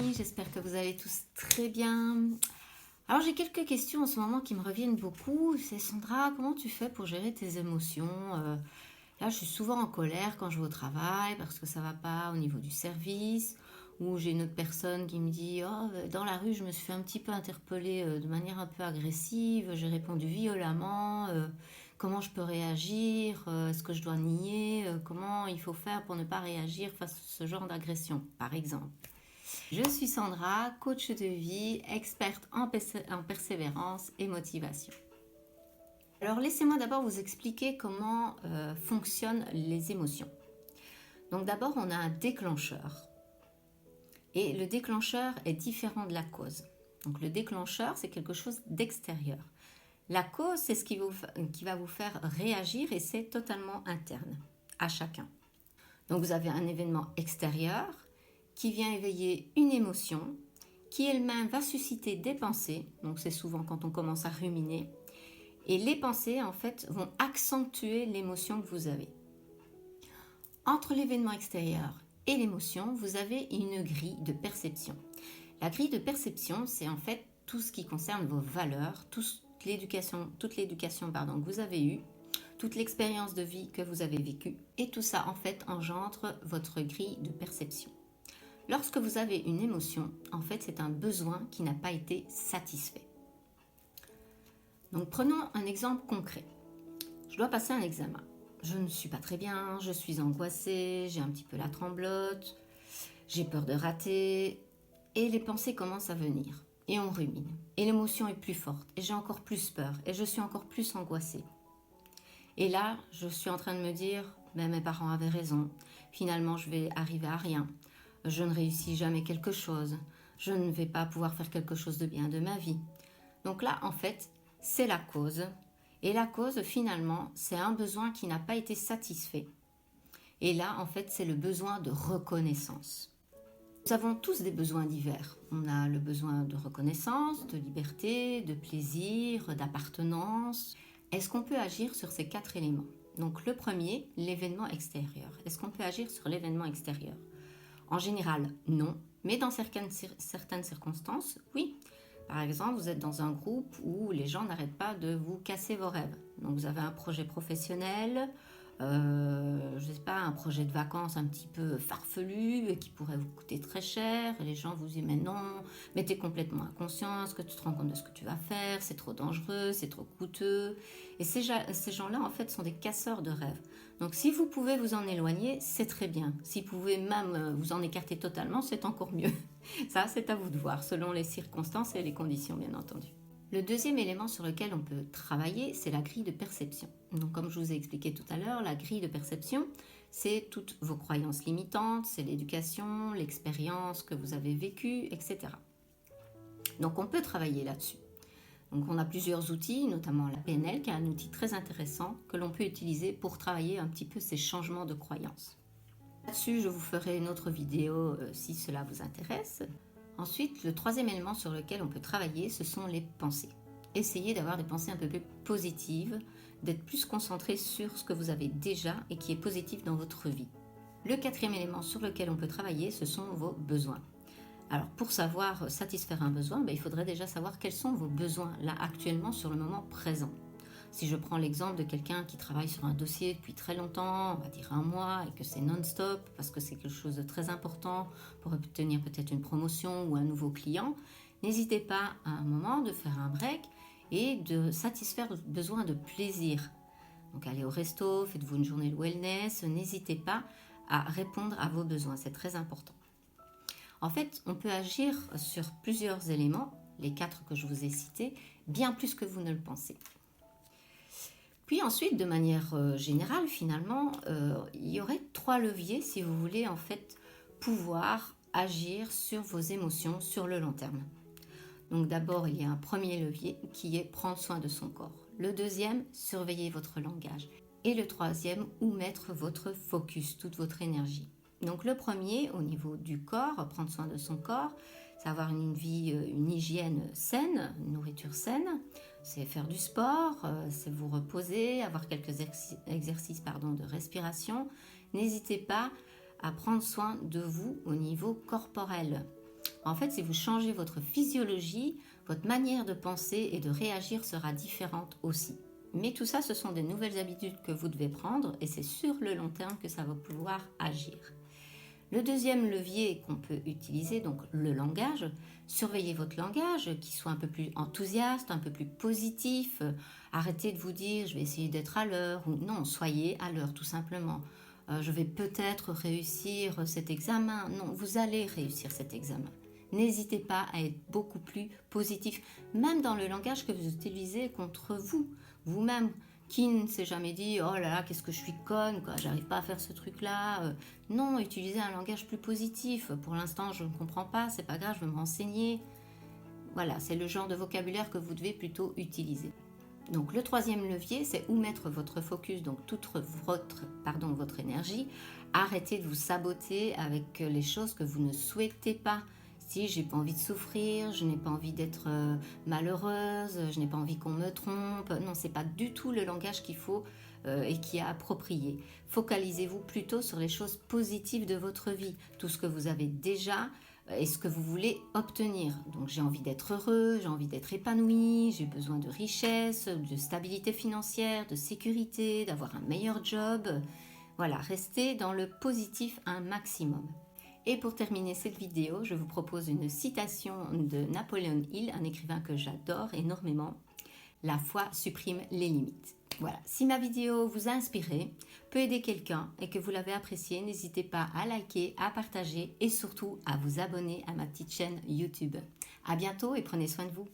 amis, j'espère que vous allez tous très bien. Alors j'ai quelques questions en ce moment qui me reviennent beaucoup. C'est Sandra, comment tu fais pour gérer tes émotions? Là, je suis souvent en colère quand je vais au travail parce que ça va pas au niveau du service. Ou j'ai une autre personne qui me dit, oh, dans la rue, je me suis fait un petit peu interpeller de manière un peu agressive. J'ai répondu violemment. Comment je peux réagir? Est-ce que je dois nier? Comment il faut faire pour ne pas réagir face à ce genre d'agression, par exemple? Je suis Sandra, coach de vie, experte en persévérance et motivation. Alors laissez-moi d'abord vous expliquer comment fonctionnent les émotions. Donc d'abord on a un déclencheur. Et le déclencheur est différent de la cause. Donc le déclencheur, c'est quelque chose d'extérieur. La cause, c'est ce qui va vous faire réagir et c'est totalement interne à chacun. Donc vous avez un événement extérieur qui vient éveiller une émotion qui elle-même va susciter des pensées. Donc c'est souvent quand on commence à ruminer. Et les pensées, en fait, vont accentuer l'émotion que vous avez. Entre l'événement extérieur et l'émotion, vous avez une grille de perception. La grille de perception, c'est en fait tout ce qui concerne vos valeurs, toute l'éducation que vous avez eue, toute l'expérience de vie que vous avez vécue. Et tout ça, en fait, engendre votre grille de perception. Lorsque vous avez une émotion, en fait, c'est un besoin qui n'a pas été satisfait. Donc, prenons un exemple concret. Je dois passer un examen. Je ne suis pas très bien, je suis angoissée, j'ai un petit peu la tremblote, j'ai peur de rater, et les pensées commencent à venir, et on rumine. Et l'émotion est plus forte, et j'ai encore plus peur, et je suis encore plus angoissée. Et là, je suis en train de me dire, ben, mes parents avaient raison, finalement je vais arriver à rien, je ne réussis jamais quelque chose, je ne vais pas pouvoir faire quelque chose de bien de ma vie. Donc là, en fait, c'est la cause. Et la cause, finalement, c'est un besoin qui n'a pas été satisfait. Et là, en fait, c'est le besoin de reconnaissance. Nous avons tous des besoins divers. On a le besoin de reconnaissance, de liberté, de plaisir, d'appartenance. Est-ce qu'on peut agir sur ces 4 éléments? Donc le premier, l'événement extérieur. Est-ce qu'on peut agir sur l'événement extérieur? En général, non. Mais dans certaines circonstances, oui. Par exemple, vous êtes dans un groupe où les gens n'arrêtent pas de vous casser vos rêves. Donc vous avez un projet professionnel, je ne sais pas, un projet de vacances un petit peu farfelu et qui pourrait vous coûter très cher. Et les gens vous disent mais non, mais tu es complètement inconscient, est-ce que tu te rends compte de ce que tu vas faire, c'est trop dangereux, c'est trop coûteux. Et ces gens-là en fait sont des casseurs de rêves. Donc si vous pouvez vous en éloigner, c'est très bien. Si vous pouvez même vous en écarter totalement, c'est encore mieux. Ça, c'est à vous de voir, selon les circonstances et les conditions, bien entendu. Le deuxième élément sur lequel on peut travailler, c'est la grille de perception. Donc, comme je vous ai expliqué tout à l'heure, la grille de perception, c'est toutes vos croyances limitantes, c'est l'éducation, l'expérience que vous avez vécue, etc. Donc, on peut travailler là-dessus. Donc, on a plusieurs outils, notamment la PNL, qui est un outil très intéressant que l'on peut utiliser pour travailler un petit peu ces changements de croyances. Là-dessus, je vous ferai une autre vidéo si cela vous intéresse. Ensuite, le troisième élément sur lequel on peut travailler, ce sont les pensées. Essayez d'avoir des pensées un peu plus positives, d'être plus concentré sur ce que vous avez déjà et qui est positif dans votre vie. Le quatrième élément sur lequel on peut travailler, ce sont vos besoins. Alors, pour savoir satisfaire un besoin, il faudrait déjà savoir quels sont vos besoins là actuellement sur le moment présent. Si je prends l'exemple de quelqu'un qui travaille sur un dossier depuis très longtemps, on va dire 1 mois, et que c'est non-stop, parce que c'est quelque chose de très important pour obtenir peut-être une promotion ou un nouveau client, n'hésitez pas à un moment de faire un break et de satisfaire votre besoin de plaisir. Donc allez au resto, faites-vous une journée de wellness, n'hésitez pas à répondre à vos besoins, c'est très important. En fait, on peut agir sur plusieurs éléments, les 4 que je vous ai cités, bien plus que vous ne le pensez. Puis ensuite, de manière générale, finalement, il y aurait 3 leviers si vous voulez en fait pouvoir agir sur vos émotions sur le long terme. Donc d'abord, il y a un premier levier qui est prendre soin de son corps. Le deuxième, surveiller votre langage. Et le troisième, où mettre votre focus, toute votre énergie. Donc le premier, au niveau du corps, prendre soin de son corps, c'est avoir une vie, une hygiène saine, une nourriture saine, c'est faire du sport, c'est vous reposer, avoir quelques exercices de respiration. N'hésitez pas à prendre soin de vous au niveau corporel. En fait, si vous changez votre physiologie, votre manière de penser et de réagir sera différente aussi. Mais tout ça, ce sont des nouvelles habitudes que vous devez prendre et c'est sur le long terme que ça va pouvoir agir. Le deuxième levier qu'on peut utiliser, donc le langage, surveillez votre langage, qu'il soit un peu plus enthousiaste, un peu plus positif. Arrêtez de vous dire je vais essayer d'être à l'heure ou non, soyez à l'heure tout simplement. Je vais peut-être réussir cet examen. Non, vous allez réussir cet examen. N'hésitez pas à être beaucoup plus positif, même dans le langage que vous utilisez contre vous, vous-même. Qui ne s'est jamais dit oh là là, qu'est-ce que je suis conne, quoi, j'arrive pas à faire ce truc-là. Non, utilisez un langage plus positif. Pour l'instant, je ne comprends pas, c'est pas grave, je vais me renseigner. Voilà, c'est le genre de vocabulaire que vous devez plutôt utiliser. Donc le troisième levier, c'est où mettre votre focus, donc toute votre énergie. Arrêtez de vous saboter avec les choses que vous ne souhaitez pas. Si j'ai pas envie de souffrir, je n'ai pas envie d'être malheureuse, je n'ai pas envie qu'on me trompe. Non, c'est pas du tout le langage qu'il faut et qui est approprié. Focalisez-vous plutôt sur les choses positives de votre vie, tout ce que vous avez déjà et ce que vous voulez obtenir. Donc j'ai envie d'être heureux, j'ai envie d'être épanoui, j'ai besoin de richesse, de stabilité financière, de sécurité, d'avoir un meilleur job. Voilà, restez dans le positif un maximum. Et pour terminer cette vidéo, je vous propose une citation de Napoléon Hill, un écrivain que j'adore énormément. La foi supprime les limites. Voilà, si ma vidéo vous a inspiré, peut aider quelqu'un et que vous l'avez apprécié, n'hésitez pas à liker, à partager et surtout à vous abonner à ma petite chaîne YouTube. À bientôt et prenez soin de vous.